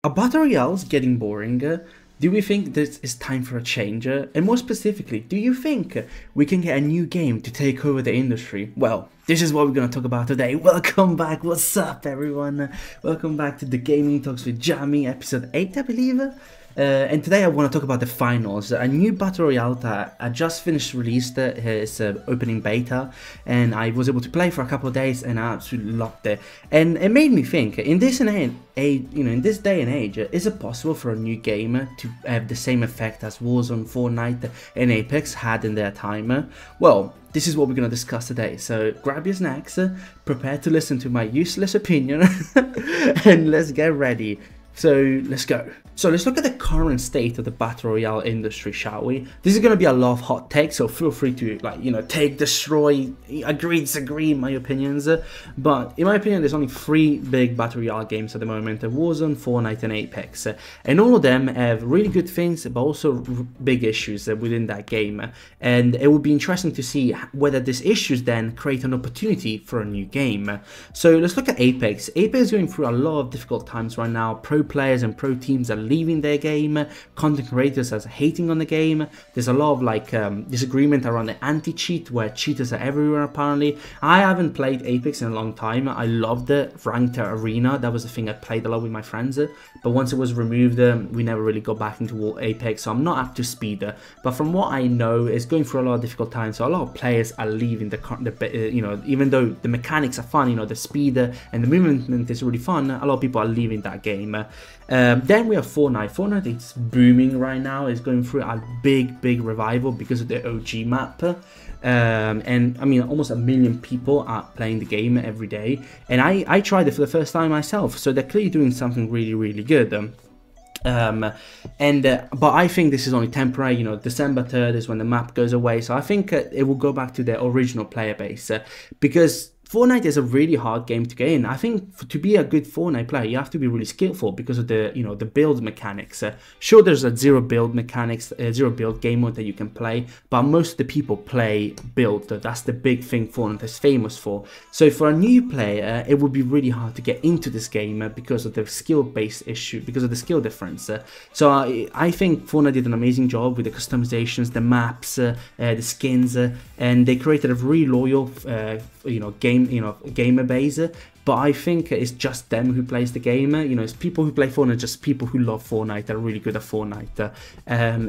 Are battle royales getting boring? Do we think this is time for a change? And more specifically, do you think we can get a new game to take over the industry? Well, this is what we're going to talk about today. Welcome back. What's up, everyone? Welcome back to the Gaming Talks with Giammi, episode 8, I believe. And today I want to talk about the finals, a new battle royale that I just finished released its opening beta, and I was able to play for a couple of days, and I absolutely loved it. And it made me think: in this in this day and age, is it possible for a new game to have the same effect as Warzone, Fortnite, and Apex had in their time? Well, this is what we're going to discuss today, so grab your snacks, prepare to listen to my useless opinion, and let's get ready. So let's go. So let's look at the current state of the battle royale industry, shall we? This is going to be a lot of hot takes, so feel free to take, destroy, agree, disagree my opinions. But in my opinion, there's only 3 big battle royale games at the moment: Warzone, Fortnite, and Apex. And all of them have really good things, but also big issues within that game. And it will be interesting to see whether these issues then create an opportunity for a new game. So let's look at Apex. Apex is going through a lot of difficult times right now. Pro players and pro teams are leaving their game, content creators are hating on the game. There's a lot of disagreement around the anti-cheat, where cheaters are everywhere apparently. I haven't played Apex in a long time. I loved the ranked arena, that was the thing I played a lot with my friends, but once it was removed, we never really got back into Apex, so I'm not up to speed. But from what I know, it's going through a lot of difficult times, so a lot of players are leaving even though the mechanics are fun, the speed and the movement is really fun, a lot of people are leaving that game. Then we have Fortnite. Fortnite is booming right now. It's going through a big revival because of the OG map. And I mean, almost 1 million people are playing the game every day. And I tried it for the first time myself. So they're clearly doing something really good. But I think this is only temporary. December 3rd is when the map goes away. So I think it will go back to their original player base. Because Fortnite is a really hard game to get in. I think to be a good Fortnite player, you have to be really skillful because of the the build mechanics. Sure, there's a zero build game mode that you can play, but most of the people play build. That's the big thing Fortnite is famous for. So for a new player, it would be really hard to get into this game because of the skill-based issue, because of the skill difference. So I think Fortnite did an amazing job with the customizations, the maps, the skins, and they created a really loyal gamer base. But I think it's just them who plays the game. It's people who play Fortnite, just people who love Fortnite, are really good at Fortnite.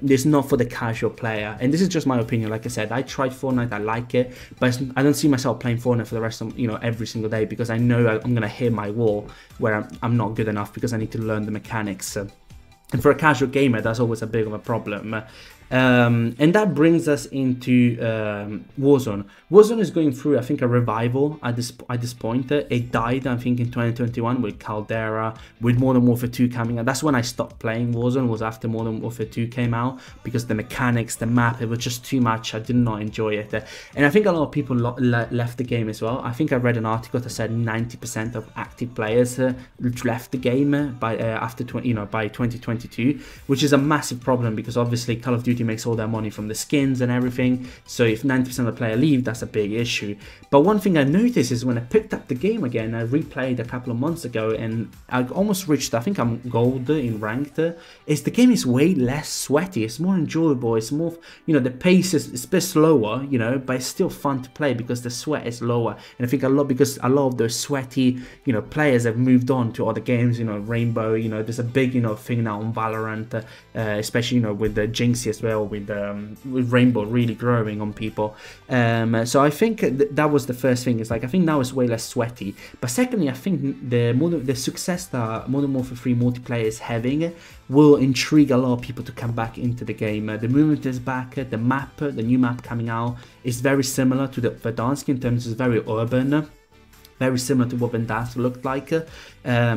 It's not for the casual player, and this is just my opinion. Like I said, I tried Fortnite, I like it, but I don't see myself playing Fortnite for the rest of every single day, because I know I'm gonna hit my wall where I'm not good enough because I need to learn the mechanics. And for a casual gamer, that's always a bit of a problem. And that brings us into Warzone. Warzone is going through, I think, a revival at this point. It died, I think, in 2021 with Caldera, with Modern Warfare 2 coming out. That's when I stopped playing Warzone, was after Modern Warfare 2 came out, because the mechanics, the map, it was just too much. I did not enjoy it. And I think a lot of people left the game as well. I think I read an article that said 90% of active players left the game by 2022, which is a massive problem, because obviously Call of Duty makes all their money from the skins and everything. So if 90% of the player leave, that's a big issue. But one thing I noticed is when I picked up the game again, I replayed a couple of months ago, and I almost reached, I think I'm gold in ranked, is the game is way less sweaty. It's more enjoyable. It's more, the pace is a bit slower, but it's still fun to play because the sweat is lower. And I think because a lot of those sweaty, players have moved on to other games, Rainbow, there's a big, thing now on Valorant, especially, with the Jinxie as well, with Rainbow really growing on people. So I think that was the first thing. It's like, I think now it's way less sweaty. But secondly, I think the success that Modern Warfare 3 multiplayer is having will intrigue a lot of people to come back into the game. The movement is back. The new map coming out is very similar to the Verdansk in terms of very urban. Very similar to what Verdansk looked like.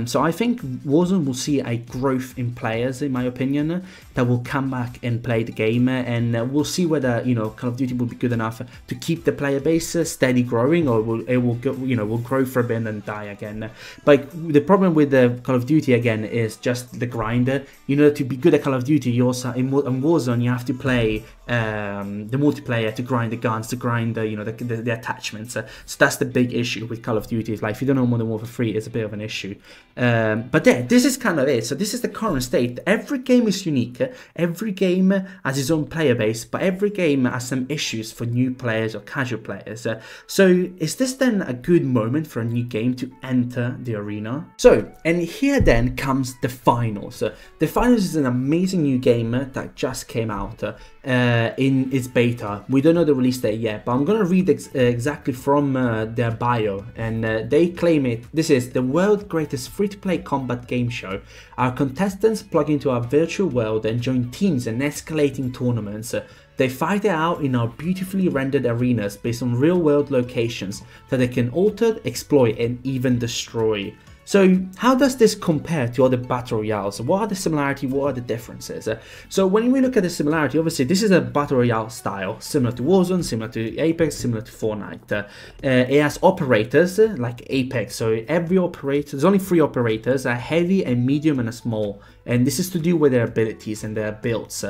So I think Warzone will see a growth in players, in my opinion, that will come back and play the game, and we'll see whether Call of Duty will be good enough to keep the player base steady growing, or will grow for a bit and then die again. But the problem with the Call of Duty again is just the grinder. To be good at Call of Duty, you also in Warzone you have to play the multiplayer to grind the guns, to grind the attachments. So that's the big issue with Call of Duty. Like, if you don't know Modern Warfare 3, it's a bit of an issue. issue. But yeah, this is kind of it. So this is the current state. Every game is unique. Every game has its own player base, but every game has some issues for new players or casual players. So is this then a good moment for a new game to enter the arena? So, and here then comes the finals. The finals is an amazing new game that just came out in its beta. We don't know the release date yet, but I'm gonna read exactly from their bio, and they claim it. This is the world's greatest free-to-play combat game show. Our contestants plug into our virtual world and join teams in escalating tournaments. They fight it out in our beautifully rendered arenas based on real-world locations that they can alter, exploit, and even destroy. So how does this compare to other battle royales? What are the similarities? What are the differences? So when we look at the similarity, obviously this is a battle royale style, similar to Warzone, similar to Apex, similar to Fortnite. It has operators like Apex, so every operator, there's only 3 operators, a heavy, a medium, and a small. And this is to do with their abilities and their builds.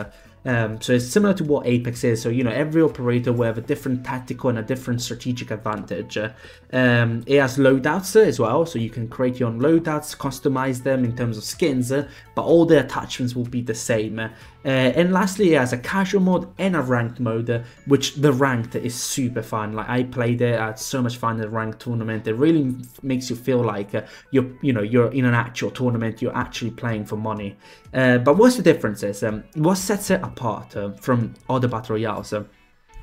So it's similar to what Apex is, so you know, every operator will have a different tactical and a different strategic advantage. It has loadouts as well, so you can create your own loadouts, customize them in terms of skins, but all the attachments will be the same. And lastly, it has a casual mode and a ranked mode, which the ranked is super fun. Like I played it, I had so much fun in the ranked tournament. It really makes you feel like you're in an actual tournament, you're actually playing for money. But what's the differences? What sets it apart from other battle royales?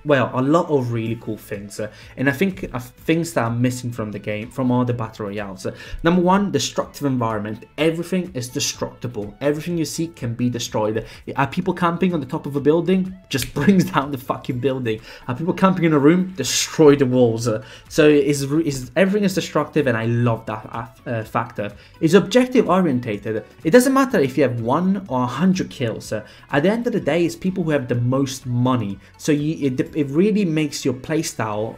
Well, a lot of really cool things, and I think things that are missing from the game, from all the battle royales. Number one, destructive environment. Everything is destructible. Everything you see can be destroyed. Are people camping on the top of a building? Just brings down the fucking building. Are people camping in a room? Destroy the walls. So everything is destructive, and I love that factor. It's objective orientated. It doesn't matter if you have 1 or 100 kills. At the end of the day, it's people who have the most money. So it really makes your playstyle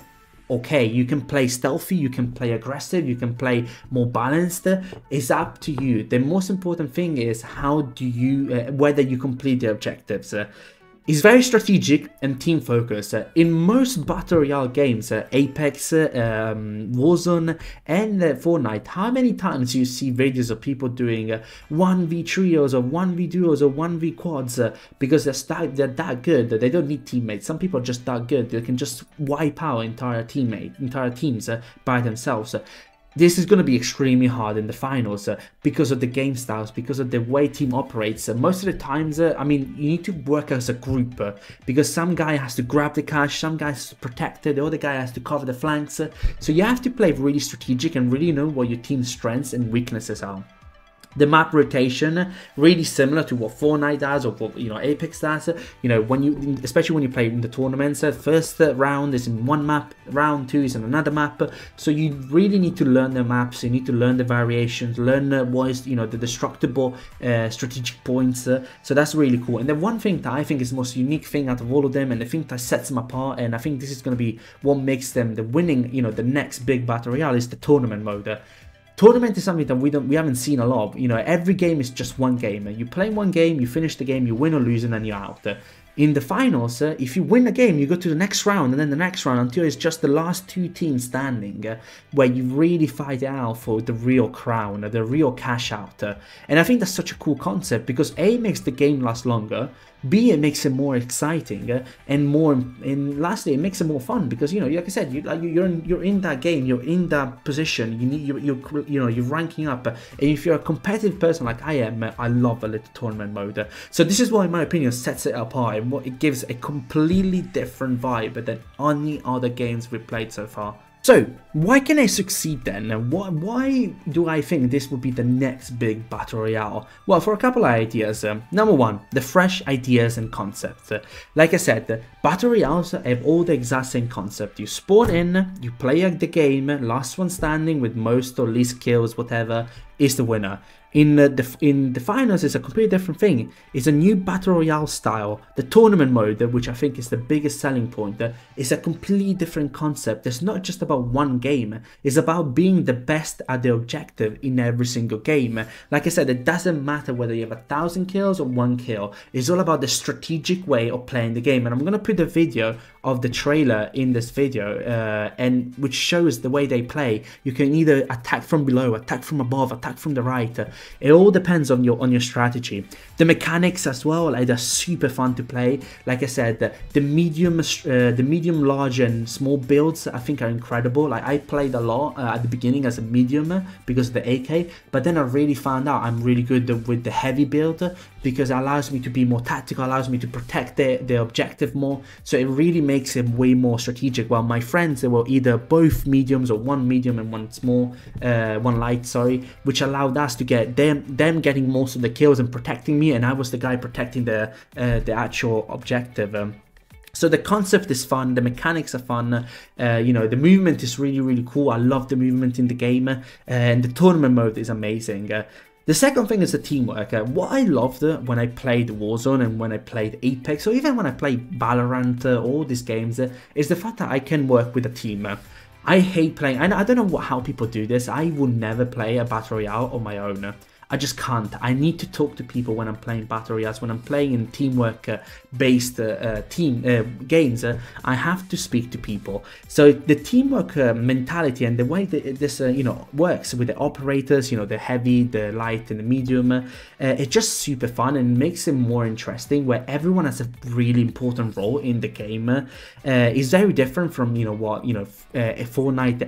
okay. You can play stealthy, you can play aggressive, you can play more balanced. It's up to you. The most important thing is how do you, whether you complete the objectives. It's very strategic and team focused. In most battle royale games, Apex, Warzone, and Fortnite, how many times do you see videos of people doing 1v trios or 1v duos or 1v quads because they're that good. They don't need teammates. Some people are just that good. They can just wipe out entire teams by themselves. This is going to be extremely hard in the finals because of the game styles, because of the way team operates. Most of the times, I mean, you need to work as a group because some guy has to grab the cash, some guy has to protect it, the other guy has to cover the flanks. So you have to play really strategic and really know what your team's strengths and weaknesses are. The map rotation, really similar to what Fortnite does or what, you know, Apex does. You know, when you, especially when you play in the tournaments, first round is in one map, round 2 is in another map. So you really need to learn the maps. You need to learn the variations, learn what is, you know, the destructible strategic points. So that's really cool. And the one thing that I think is the most unique thing out of all of them, and the thing that sets them apart, and I think this is going to be what makes them the winning, you know, the next big battle royale, is the tournament mode. Tournament is something that we haven't seen a lot of. You know, every game is just one game. You play one game, you finish the game, you win or lose, and then you're out. In the finals, if you win a game, you go to the next round, and then the next round, until it's just the last 2 teams standing, where you really fight out for the real crown, the real cash out. And I think that's such a cool concept, because A, makes the game last longer, B, it makes it more exciting, and lastly, it makes it more fun, because, you know, like I said, you're in that game, you're in that position, you're ranking up, and if you're a competitive person like I am, I love a little tournament mode. So this is what, in my opinion, sets it apart, and what it gives a completely different vibe than any other games we've played so far. So, why can I succeed then? Why do I think this would be the next big battle royale? Well, for a couple of ideas. Number one, the fresh ideas and concepts. Like I said, battle royales have all the exact same concept. You spawn in, you play the game, last one standing with most or least kills, whatever, is the winner. In the finals, it's a completely different thing. It's a new battle royale style. The tournament mode, which I think is the biggest selling point, is a completely different concept. It's not just about one game. It's about being the best at the objective in every single game. Like I said, it doesn't matter whether you have 1,000 kills or 1 kill. It's all about the strategic way of playing the game. And I'm going to put a video of the trailer in this video, and which shows the way they play. You can either attack from below, attack from above, attack from the right. It all depends on your strategy. The mechanics as well, like, they're super fun to play. Like I said, the medium, large, and small builds I think are incredible. Like, I played a lot at the beginning as a medium because of the AK, but then I really found out I'm really good with the heavy build, because it allows me to be more tactical, allows me to protect the objective more. So it really makes it way more strategic. While my friends, they were either both mediums or one medium and one small, one light, sorry, which allowed us to get them getting most of the kills and protecting me, and I was the guy protecting the actual objective. So the concept is fun, the mechanics are fun, you know, the movement is really, really cool. I love the movement in the game, and the tournament mode is amazing. The second thing is the teamwork. What I loved when I played Warzone and when I played Apex, or even when I played Valorant, all these games, is the fact that I can work with a team. I hate playing, and I don't know how people do this. I will never play a Battle Royale on my own. I just can't. I need to talk to people when I'm playing Battle Royales, when I'm playing in teamwork based games. I have to speak to people. So the teamwork mentality and the way that this you know, works with the operators, you know, the heavy, the light, and the medium, it's just super fun and makes it more interesting, where everyone has a really important role in the game. It's very different from, you know, what, you know, Fortnite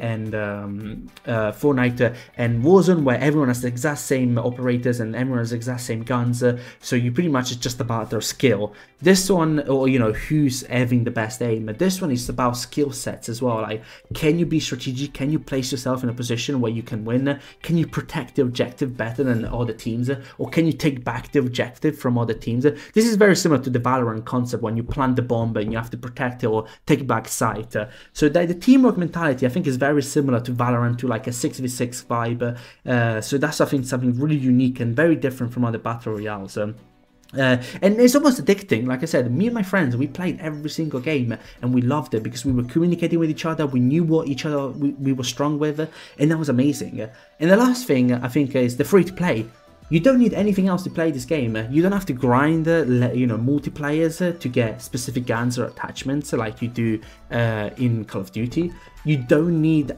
and Warzone, where everyone has the exact same operators and everyone has the exact same guns, so you pretty much, it's just about their skill. This one, or you know, who's having the best aim. This one is about skill sets as well. Like, can you be strategic? Can you place yourself in a position where you can win? Can you protect the objective better than other teams, or can you take back the objective from other teams? This is very similar to the Valorant concept, when you plant the bomb and you have to protect it or take back site. So the teamwork mentality, I think, is very similar to Valorant, to like a 6v6 vibe. So that's, I think, something really unique and very different from other battle royales. And it's almost addicting. Like I said, me and my friends, we played every single game and we loved it because we were communicating with each other, we knew what each other we were strong with, and that was amazing. And the last thing, I think, is the free to play. You don't need anything else to play this game. You don't have to grind, you know, multiplayers to get specific guns or attachments like you do in Call of Duty. You don't need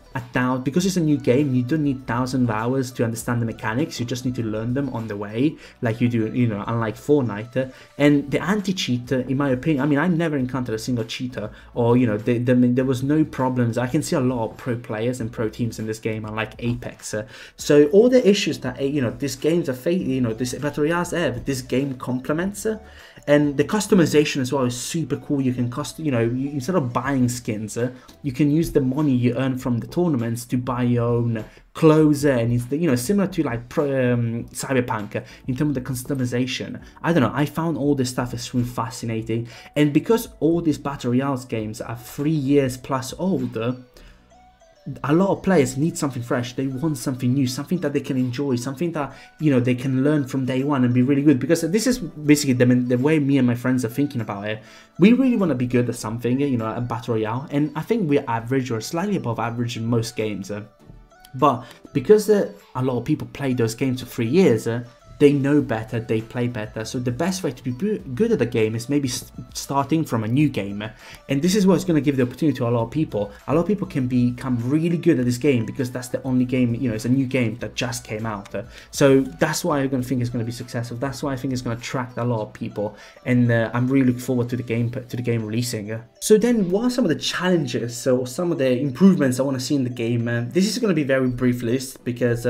because it's a new game, you don't need thousands of hours to understand the mechanics. You just need to learn them on the way, like you do, you know, unlike Fortnite. And the anti-cheat, in my opinion, I mean, I never encountered a single cheater, or, you know, there was no problems. I can see a lot of pro players and pro teams in this game, unlike Apex. So all the issues that, you know, these games are, you know, this Battle Royales have, this game complements. And the customization as well is super cool. You can you know, instead of buying skins, you can use the money you earn from the tournaments to buy your own clothes, and it's, you know, similar to like Cyberpunk in terms of the customization. I don't know, I found all this stuff extremely fascinating, and because all these Battle Royales games are 3 years plus old, a lot of players need something fresh. They want something new, something that they can enjoy, something that, you know, they can learn from day one and be really good. Because this is basically the way me and my friends are thinking about it. We really want to be good at something, you know, a Battle Royale, and I think we're average or slightly above average in most games. But because a lot of people play those games for 3 years, they know better, they play better. So the best way to be good at the game is maybe starting from a new game. And this is what's going to give the opportunity to a lot of people. A lot of people can become really good at this game because that's the only game, you know, it's a new game that just came out. So that's why I'm going to think it's going to be successful. That's why I think it's going to attract a lot of people. And I'm really looking forward to the game releasing. So then, what are some of the challenges or some of the improvements I want to see in the game? This is going to be a very brief list because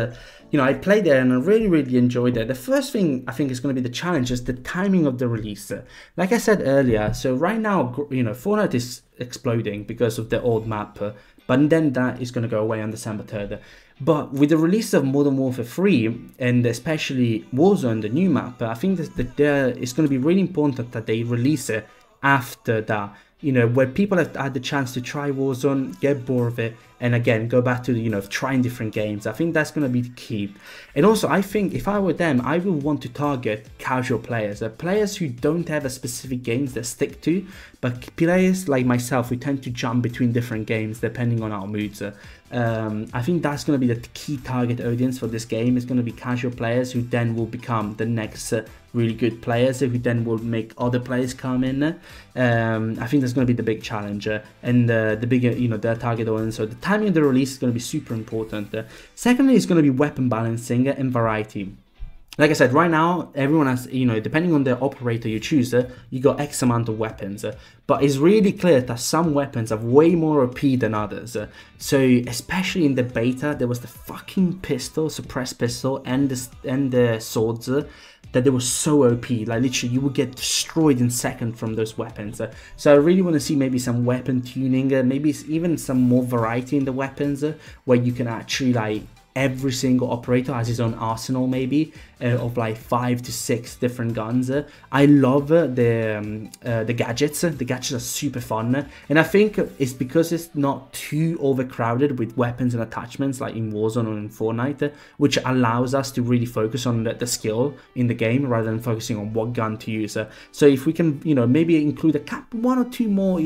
you know, I played it and I really enjoyed it. The first thing I think is going to be the challenge is the timing of the release. Like I said earlier, so right now, you know, Fortnite is exploding because of the old map, but then that is going to go away on December 3rd. But with the release of Modern Warfare 3, and especially Warzone, the new map, I think that it's going to be really important that they release it after that. You know, where people have had the chance to try Warzone, get bored of it, and again, go back to, you know, trying different games. I think that's going to be the key. And also, I think if I were them, I would want to target casual players. Players who don't have a specific games they stick to, but players like myself who tend to jump between different games depending on our moods. I think that's going to be the key target audience for this game. It's going to be casual players who then will become the next really good players, who then will make other players come in. I think that's going to be the big challenge, and the bigger, the target audience. So the timing of the release is going to be super important. Secondly, it's going to be weapon balancing and variety. Like I said, right now, everyone has, depending on the operator you choose, you got X amount of weapons. But it's really clear that some weapons have way more OP than others. So, especially in the beta, there was the fucking pistol, suppressed pistol, and the swords that they were so OP. Like, literally, you would get destroyed in seconds from those weapons. So, I really want to see maybe some weapon tuning, maybe even some more variety in the weapons, where you can actually, like, every single operator has his own arsenal, maybe of like 5 to 6 different guns. I love the gadgets. The gadgets are super fun, and I think it's because it's not too overcrowded with weapons and attachments like in Warzone or in Fortnite, which allows us to really focus on the skill in the game rather than focusing on what gun to use. So if we can, maybe include one or two more,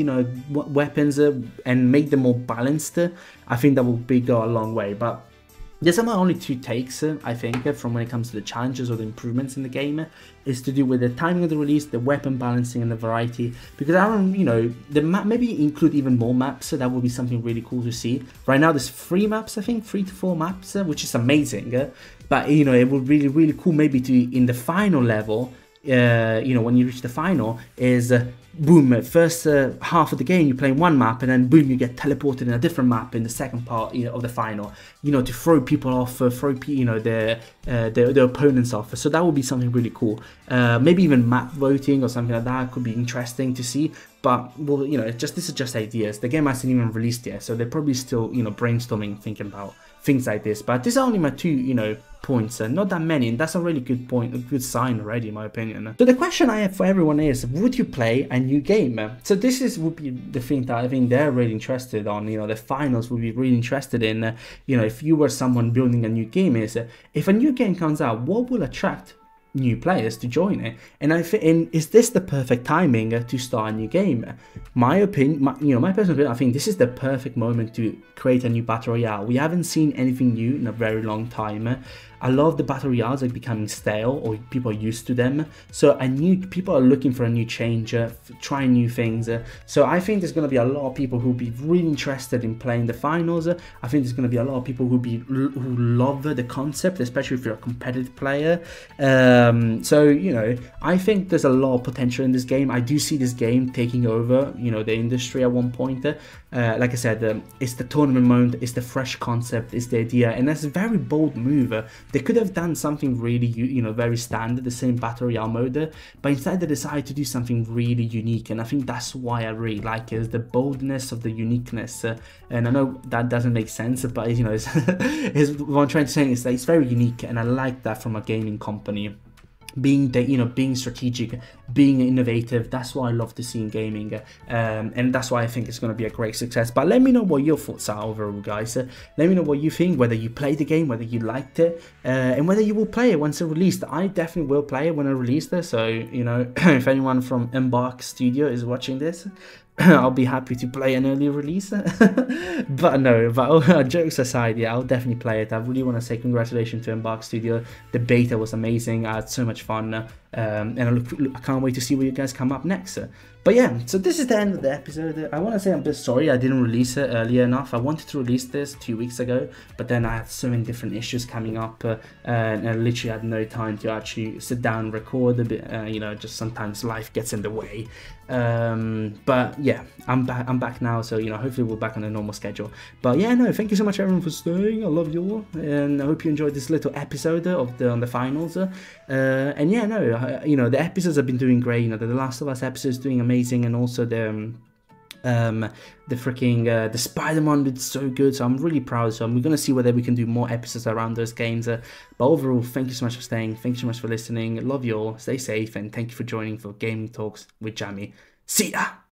weapons and make them more balanced, I think that will go a long way. But these are my only two takes, I think, from when it comes to the challenges or the improvements in the game, is to do with the timing of the release, the weapon balancing, and the variety. Because I don't, the map, maybe include even more maps. That would be something really cool to see. Right now, there's 3 maps, I think, 3 to 4 maps, which is amazing. But it would be really cool, maybe to in the final level. When you reach the final, is boom, first half of the game you're playing one map, and then boom, you get teleported in a different map in the second part of the final, to throw people off, throw the opponents off. So that would be something really cool. Maybe even map voting or something like that could be interesting to see. But well, this is just ideas. The game hasn't even released yet, so they're probably still brainstorming, thinking about things like this. But these are only my 2 points, not that many, and that's a really good point, a good sign already, in my opinion. So the question I have for everyone is, would you play a new game? So this would be the thing that I think they're really interested on. The finals would be really interested in. If you were someone building a new game, is if a new game comes out, what will attract new players to join it? And is this the perfect timing to start a new game? My opinion, my personal opinion, I think this is the perfect moment to create a new battle royale. We haven't seen anything new in a very long time. A lot of the battle royales are becoming stale, or people are used to them. So people are looking for a new change, trying new things. So I think there's going to be a lot of people who'll be really interested in playing the finals. I think there's going to be a lot of people who love the concept, especially if you're a competitive player. So I think there's a lot of potential in this game. I do see this game taking over, the industry at one point. Like I said, it's the tournament mode, it's the fresh concept, it's the idea, and that's a very bold move. They could have done something really, very standard, the same battle royale mode, but instead they decided to do something really unique, and I think that's why I really like it, is the boldness of the uniqueness. And I know that doesn't make sense, but it's what I'm trying to say is that it's very unique, and I like that from a gaming company. Being strategic, being innovative, that's what I love to see in gaming, and that's why I think it's going to be a great success. But let me know what your thoughts are overall, guys. Let me know what you think, whether you played the game, whether you liked it, and whether you will play it once it's released. I definitely will play it when I release it, so if anyone from Embark Studio is watching this, I'll be happy to play an early release. But jokes aside, yeah, I'll definitely play it. I really want to say congratulations to Embark Studio. The beta was amazing. I had so much fun, and I can't wait to see what you guys come up next. But yeah, so this is the end of the episode. I want to say I'm a bit sorry I didn't release it earlier enough. I wanted to release this 2 weeks ago, but then I had so many different issues coming up, and I literally had no time to actually sit down and record a bit. Just sometimes life gets in the way. But yeah, I'm back now, so hopefully we're back on a normal schedule. But yeah, no, thank you so much everyone for staying. I love you all, and I hope you enjoyed this little episode on the finals. And yeah, no, the episodes have been doing great. The Last of Us episodes doing amazing, and also the Spider-Man did so good, so I'm really proud. So we're gonna see whether we can do more episodes around those games, but overall, thank you so much for staying, thank you so much for listening, love you all, stay safe, and thank you for joining for Gaming Talks with Giammi. See ya!